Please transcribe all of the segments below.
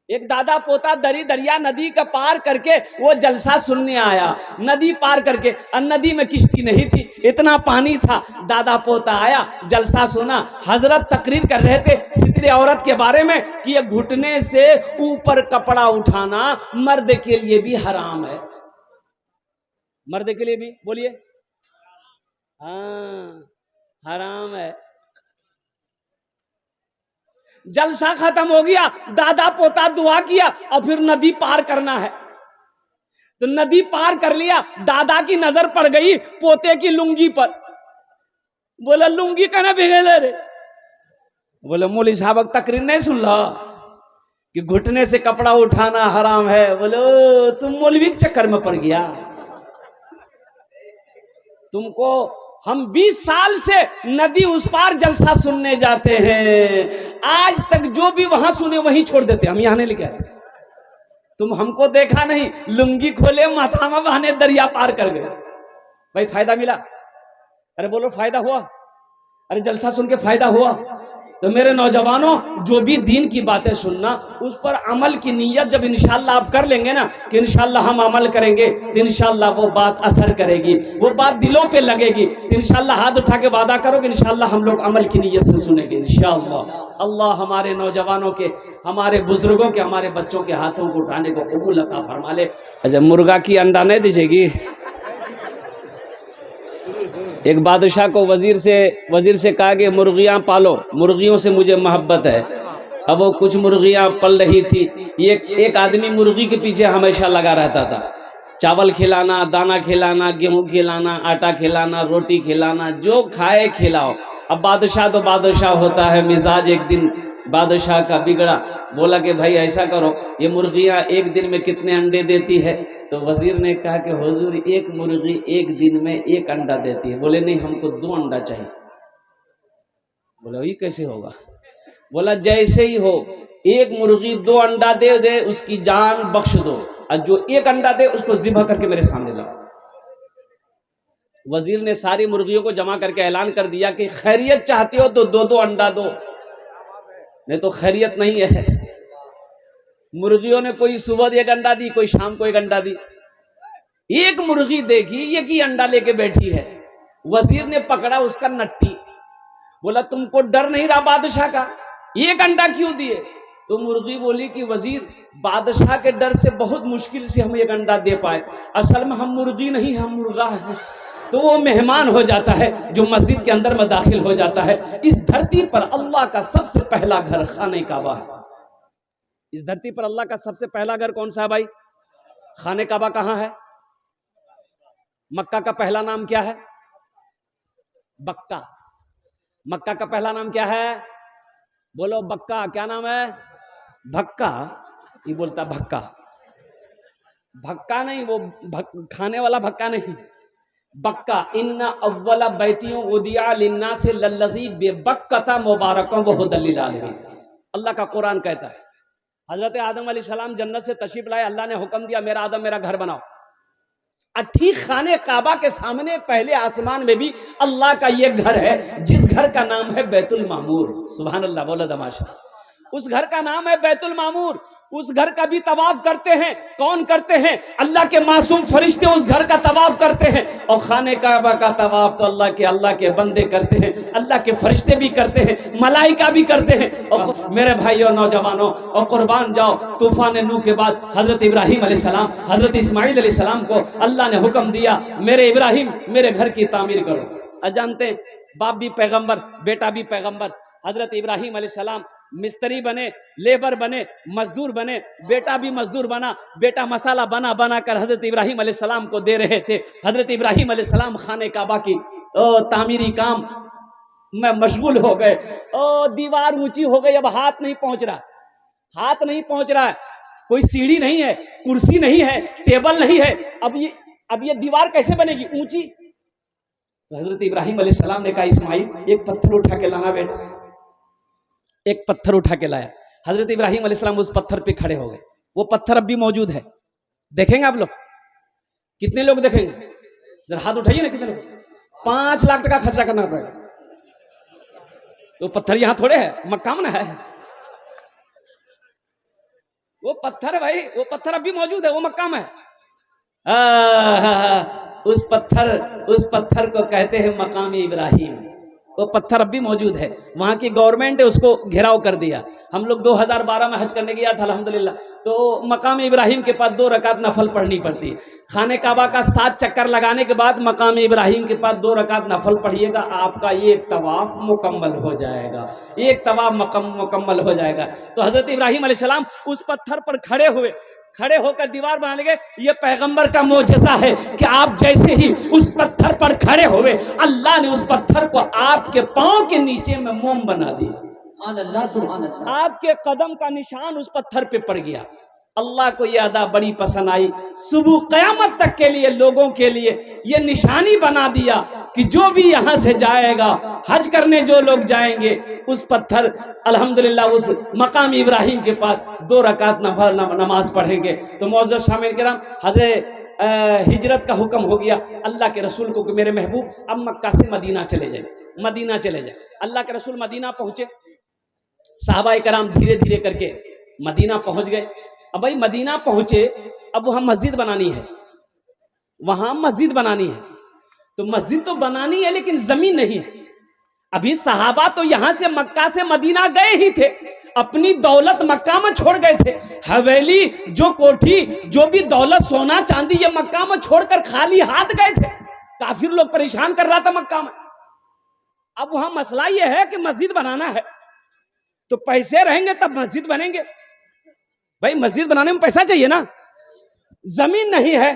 ایک دادا پوتا دری دریا ندی کا پار کر کے وہ جلسہ سننے آیا، ندی پار کر کے، اور ندی میں کشتی نہیں تھی، اتنا پانی تھا، دادا پوتا آیا، جلسہ سنا، حضرت تقریر کر رہے تھے ستر عورت کے بارے میں کہ یہ گھٹنے سے اوپر کپڑا اٹھانا مرد کے لیے بھی حرام ہے، مرد کے لیے بھی، بولیے ہاں حرام ہے۔ جلسہ ختم ہو گیا، دادا پوتا دعا کیا اور پھر ندی پار کرنا ہے، تو ندی پار کر لیا، دادا کی نظر پڑ گئی پوتے کی لنگی پر، بولا لنگی کہنا بھیگے دے رے، بولا مولوی صاحب تقریر نہیں سن لا کہ گھٹنے سے کپڑا اٹھانا حرام ہے، بولو تم مولوی کے چکر میں پڑ گیا، تم کو ہم 20 سال سے ندی اس پار جلسہ سننے جاتے ہیں، آج تک جو بھی وہاں سنے وہیں چھوڑ دیتے، ہم یہاں نہیں لے کے آتے، تم ہم کو دیکھا نہیں، لنگی کھولے ماتھا میں بہانے دریا پار کر گئے، بھائی فائدہ ملا؟ ارے بولو فائدہ ہوا؟ ارے جلسہ سن کے فائدہ ہوا؟ تو میرے نوجوانوں جو بھی دین کی باتیں سننا اس پر عمل کی نیت جب انشاءاللہ آپ کر لیں گے نا کہ انشاءاللہ ہم عمل کریں گے تو انشاءاللہ وہ بات اثر کرے گی، وہ بات دلوں پہ لگے گی، تو انشاءاللہ ہاتھ اٹھا کے وعدہ کرو کہ انشاءاللہ ہم لوگ عمل کی نیت سے سنیں گے انشاءاللہ۔ اللہ ہمارے نوجوانوں کے، ہمارے بزرگوں کے، ہمارے بچوں کے ہاتھوں کو اٹھانے کو قبول عطا فرما لے۔ اچھا مرغا کی انڈا نہیں دیجیے گی؟ ایک بادشاہ کو وزیر سے کہا کہ مرغیاں پالو، مرغیوں سے مجھے محبت ہے، اب وہ کچھ مرغیاں پل رہی تھی، ایک آدمی مرغی کے پیچھے ہمیشہ لگا رہتا تھا، چاول کھلانا، دانا کھلانا، گیہوں کھلانا، آٹا کھلانا، روٹی کھلانا، جو کھائے کھلاؤ۔ اب بادشاہ تو بادشاہ ہوتا ہے، مزاج ایک دن بادشاہ کا بگڑا، بولا کہ بھائی ایسا کرو، یہ مرغیاں ایک دن میں کتنے انڈے دیتی ہے؟ تو وزیر نے کہا کہ حضور ایک مرغی ایک دن میں ایک انڈا دیتی ہے، بولے نہیں ہم کو 2 انڈا چاہیے، بولا یہ کیسے ہوگا؟ بولا جیسے ہی ہو، ایک مرغی 2 انڈا دے اس کی جان بخش دو، اور جو 1 انڈا دے اس کو ذبح کر کے میرے سامنے لاؤ۔ وزیر نے ساری مرغیوں کو جمع کر کے اعلان کر دیا کہ خیریت چاہتے ہو تو 2 انڈا دو، نہیں تو خیریت نہیں ہے۔ مرغیوں نے کوئی صبح 1 انڈا دی، کوئی شام کو 1 انڈا دی، ایک مرغی دیکھی ایک ہی انڈا لے کے بیٹھی ہے، وزیر نے پکڑا اس کا نٹی، بولا تم کو ڈر نہیں رہا بادشاہ کا، 1 انڈا کیوں دیے؟ تو مرغی بولی کہ وزیر بادشاہ کے ڈر سے بہت مشکل سے ہم 1 انڈا دے پائے، اصل میں ہم مرغی نہیں ہم مرغا ہیں، تو وہ مہمان ہو جاتا ہے جو مسجد کے اندر میں داخل ہو جاتا ہے۔ اس دھرتی پر اللہ کا سب سے پہلا گھر خانہ کعبہ ہے، اس دھرتی پر اللہ کا سب سے پہلا گھر کون سا ہے بھائی؟ خانہ کعبہ کہاں ہے؟ مکہ کا پہلا نام کیا ہے؟ بکہ۔ مکہ کا پہلا نام کیا ہے؟ بولو بکہ، کیا نام ہے؟ بھکا، یہ بولتا بھکا، بھکا نہیں، وہ کھانے والا بھکا نہیں، بکہ۔ ان اول بیت وضع للناس للذی ببکۃ مبارکا وہدی للعالمین، اللہ کا قرآن کہتا ہے۔ حضرت آدم علیہ السلام جنت سے تشریف لائے، اللہ نے حکم دیا میرا آدم میرا گھر بناؤ، ٹھیک خانہ کعبہ کے سامنے پہلے آسمان میں بھی اللہ کا یہ گھر ہے جس گھر کا نام ہے بیت المعمور، سبحان اللہ، بولا دماشا، اس گھر کا نام ہے بیت المعمور، اس گھر کا بھی طواف کرتے ہیں، کون کرتے ہیں؟ اللہ کے معصوم فرشتے اس گھر کا طواف کرتے ہیں، اور خانہ کعبہ کا طواف تو اللہ کے بندے کرتے ہیں، اللہ کے فرشتے بھی کرتے ہیں، ملائکہ بھی کرتے ہیں۔ اور میرے بھائیوں نوجوانوں، اور قربان جاؤ، طوفان نوح کے بعد حضرت ابراہیم علیہ السلام، حضرت اسماعیل علیہ السلام کو اللہ نے حکم دیا میرے ابراہیم میرے گھر کی تعمیر کرو۔ جانتے ہیں باپ بھی پیغمبر بیٹا بھی پیغمبر، حضرت ابراہیم علیہ السلام مستری بنے، لیبر بنے، مزدور بنے، بیٹا بھی مزدور بنا، بیٹا مسالہ بنا کر حضرت ابراہیم علیہ السلام کو دے رہے تھے۔ حضرت ابراہیم علیہ السلام خانہ کعبہ کی تعمیری کام میں مشغول ہو گئے، دیوار اونچی ہو گئی، اب ہاتھ نہیں پہنچ رہا ہے، کوئی سیڑھی نہیں ہے، کرسی نہیں ہے، ٹیبل نہیں ہے، اب یہ دیوار کیسے بنے گی اونچی؟ تو حضرت ابراہیم علیہ السلام نے کہا اسماعیل ایک پتھر اٹھا کے لانا بیٹا، ایک پتھر اٹھا کے لایا، حضرت ابراہیم علیہ السلام اس پتھر پہ کھڑے ہو گئے، وہ پتھر اب بھی موجود ہے، دیکھیں گے آپ لوگ؟ کتنے لوگ دیکھیں گے؟ ذرا ہاتھ اٹھائیے نا، کتنے لوگ؟ 5 لاکھ ٹکا خرچہ کرنا پڑے گا، تو پتھر یہاں تھوڑے ہے، مکہ میں ہے، وہ پتھر بھائی، وہ پتھر اب بھی موجود ہے، وہ مکہ میں ہے۔ اس پتھر کو کہتے ہیں مقام ابراہیم۔ وہ پتھر اب بھی موجود ہے، وہاں کی گورنمنٹ نے اس کو گھیراؤ کر دیا۔ ہم لوگ 2012 میں حج کرنے گیا تھا الحمدللہ، تو مقام ابراہیم کے پاس 2 رکعت نفل پڑھنی پڑتی ہے۔ خانہ کعبہ کا 7 چکر لگانے کے بعد مقام ابراہیم کے پاس 2 رکعت نفل پڑھیے گا، آپ کا ایک طواف مکمل ہو جائے گا، ایک طواف مکمل ہو جائے گا۔ تو حضرت ابراہیم علیہ السلام اس پتھر پر کھڑے ہو کر دیوار بنا لگے۔ یہ پیغمبر کا معجزہ ہے کہ آپ جیسے ہی اس پتھر پر کھڑے ہوئے، اللہ نے اس پتھر کو آپ کے پاؤں کے نیچے میں موم بنا دیا۔ سبحان اللہ سبحان اللہ۔ آپ کے قدم کا نشان اس پتھر پہ پڑ گیا۔ اللہ کو یہ ادا بڑی پسند آئی، صبح قیامت تک کے لیے لوگوں کے لیے یہ نشانی بنا دیا کہ جو بھی یہاں سے جائے گا، حج کرنے جو لوگ جائیں گے، اس پتھر الحمدللہ اس مقام ابراہیم کے پاس 2 رکعت نماز پڑھیں گے۔ تو معزز شامل کرام، حضرت ہجرت کا حکم ہو گیا اللہ کے رسول کو کہ میرے محبوب اب مکہ سے مدینہ چلے جائیں۔ اللہ کے رسول مدینہ پہنچے، صحابہ کرام دھیرے دھیرے کر کے مدینہ پہنچ گئے۔ اب بھائی مدینہ پہنچے، اب وہاں مسجد بنانی ہے، تو مسجد تو بنانی ہے لیکن زمین نہیں ہے۔ ابھی صحابہ تو یہاں سے مکہ سے مدینہ گئے ہی تھے، اپنی دولت مکہ میں چھوڑ گئے تھے، حویلی جو کوٹھی جو بھی دولت سونا چاندی یہ مکہ میں چھوڑ کر خالی ہاتھ گئے تھے۔ کافر لوگ پریشان کر رہا تھا مکہ میں۔ اب وہاں مسئلہ یہ ہے کہ مسجد بنانا ہے تو پیسے رہیں گے تب مسجد بنیں گے، بھائی مسجد بنانے میں پیسہ چاہیے نا، زمین نہیں ہے،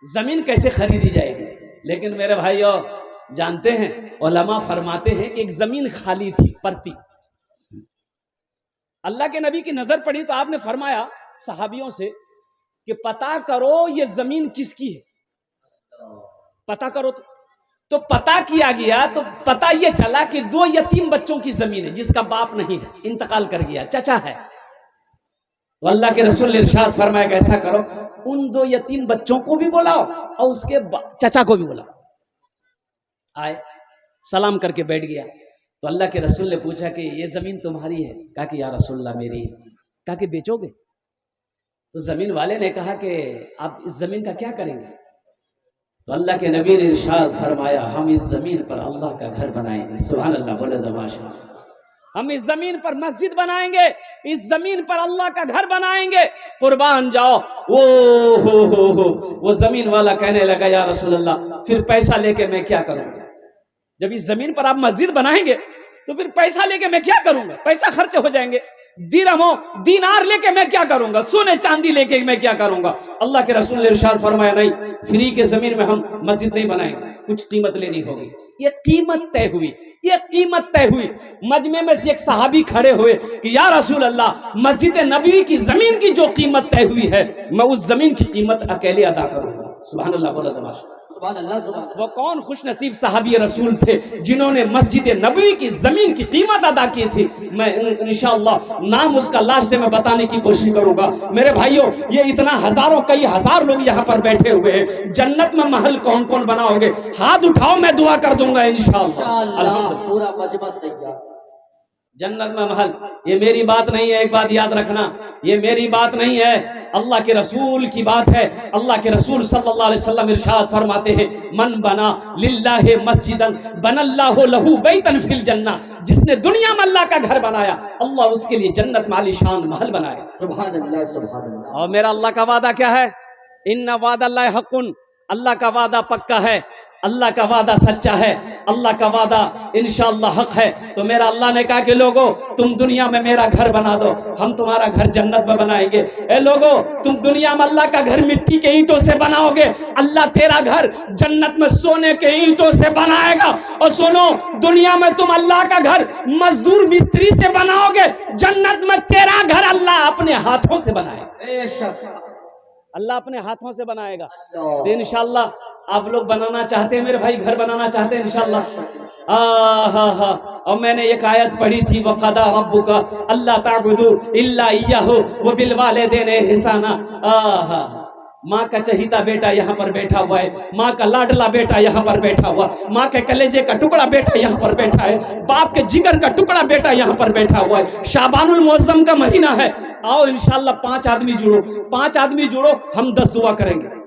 زمین کیسے خریدی جائے گی؟ لیکن میرے بھائیو جانتے ہیں، علماء فرماتے ہیں کہ ایک زمین خالی تھی پرتی، اللہ کے نبی کی نظر پڑی تو آپ نے فرمایا صحابیوں سے کہ پتہ کرو یہ زمین کس کی ہے، پتہ کرو۔ تو پتہ کیا گیا تو پتہ یہ چلا کہ 2 یتیم بچوں کی زمین ہے جس کا باپ نہیں ہے، انتقال کر گیا، چچا ہے۔ تو اللہ کے رسول نے ارشاد فرمایا کہ ایسا کرو، ان 2 یتیم بچوں کو بھی بلاؤ اور اس کے چچا کو بھی بلاؤ۔ آئے، سلام کر کے بیٹھ گیا۔ تو اللہ کے رسول نے پوچھا کہ یہ زمین تمہاری ہے؟ کہا کہ یا رسول اللہ میری ہے۔ کہا کہ بیچو گے؟ تو زمین والے نے کہا کہ آپ اس زمین کا کیا کریں گے؟ تو اللہ کے نبی نے ارشاد فرمایا ہم اس زمین پر اللہ کا گھر بنائیں گے۔ سبحان اللہ، بولے دماشا، ہم اس زمین پر مسجد بنائیں گے، اس زمین پر اللہ کا گھر بنائیں گے، قربان جاؤ۔ وہ زمین والا کہنے لگا یا رسول اللہ پھر پیسہ لے کے میں کیا کروں گا؟ جب اس زمین پر آپ مسجد بنائیں گے تو پھر پیسہ لے کے میں کیا کروں گا؟ پیسہ خرچ ہو جائیں گے، دینار لے کے میں کیا کروں گا؟ سونے چاندی لے کے میں کیا کروں گا؟ اللہ کے رسول نے ارشاد فرمایا نہیں، فری کے زمین میں ہم مسجد نہیں بنائیں گے، کچھ قیمت لینی ہوگی۔ یہ قیمت طے ہوئی۔ مجمع میں سے ایک صحابی کھڑے ہوئے کہ یا رسول اللہ مسجد نبوی کی زمین کی جو قیمت طے ہوئی ہے میں اس زمین کی قیمت اکیلے ادا کروں گا۔ سبحان اللہ، بولا تماشا۔ سبحان اللہ سبحان اللہ۔ وہ کون خوش نصیب صحابی رسول تھے جنہوں نے مسجد نبوی کی زمین کی قیمت ادا کی تھی؟ میں انشاءاللہ نام اس کا لاسٹ میں بتانے کی کوشش کروں گا۔ میرے بھائیوں یہ اتنا ہزاروں کئی ہزار لوگ یہاں پر بیٹھے ہوئے ہیں، جنت میں محل کون کون بناؤ گے؟ ہاتھ اٹھاؤ، میں دعا کر دوں گا انشاءاللہ۔ پورا مجمع تیار۔ جنت میں محل، یہ میری بات نہیں ہے، ایک بات یاد رکھنا، یہ میری بات نہیں ہے، اللہ کے رسول کی بات ہے۔ اللہ کے رسول صلی اللہ علیہ وسلم ارشاد فرماتے ہیں من بنا للہ مسجدا بن اللہ لہ بیتا فی الجنہ، جس نے دنیا میں اللہ کا گھر بنایا اللہ اس کے لیے جنت میں عالی شان محل بنائے۔ سبحان اللہ سبحان اللہ۔ اور میرا اللہ کا وعدہ کیا ہے؟ ان وعد اللہ حق، اللہ کا وعدہ پکا ہے، اللہ کا وعدہ سچا ہے، اللہ کا وعدہ انشاءاللہ حق ہے۔ تو میرا اللہ نے کہا کہ لوگو تم دنیا میں میرا گھر بنا دو، ہم تمہارا گھر جنت میں بنائیں گے۔ اے لوگو تم دنیا میں اللہ کا گھر مٹی کے اینٹوں سے بناؤ گے، اللہ تیرا گھر جنت میں سونے کے اینٹوں سے بنائے گا۔ اور سنو، دنیا میں تم اللہ کا گھر مزدور مستری سے بناؤ گے، جنت میں تیرا گھر اللہ اپنے ہاتھوں سے بنائے گا، بے شک اللہ اپنے ہاتھوں سے بنائے گا۔ تو انشاءاللہ آپ لوگ بنانا چاہتے ہیں میرے بھائی، گھر بنانا چاہتے ہیں انشاءاللہ؟ اور میں نے ایک آیت پڑھی تھی وَقَضَىٰ رَبُّكَ أَلَّا تَعْبُدُوا إِلَّا إِيَّاهُ وَبِالْوَالِدَيْنِ إِحْسَانًا۔ ماں کا چہیتا بیٹا یہاں پر بیٹھا ہوا ہے، ماں کا لاڈلا بیٹا یہاں پر بیٹھا ہوا، ماں کے کلیجے کا ٹکڑا بیٹا یہاں پر بیٹھا ہے، باپ کے جگر کا ٹکڑا بیٹا یہاں پر بیٹھا ہوا ہے۔ شعبان المعظم کا مہینہ ہے، آؤ انشاءاللہ 5 آدمی جڑو، 5 آدمی جڑو، ہم 10 دعا کریں گے.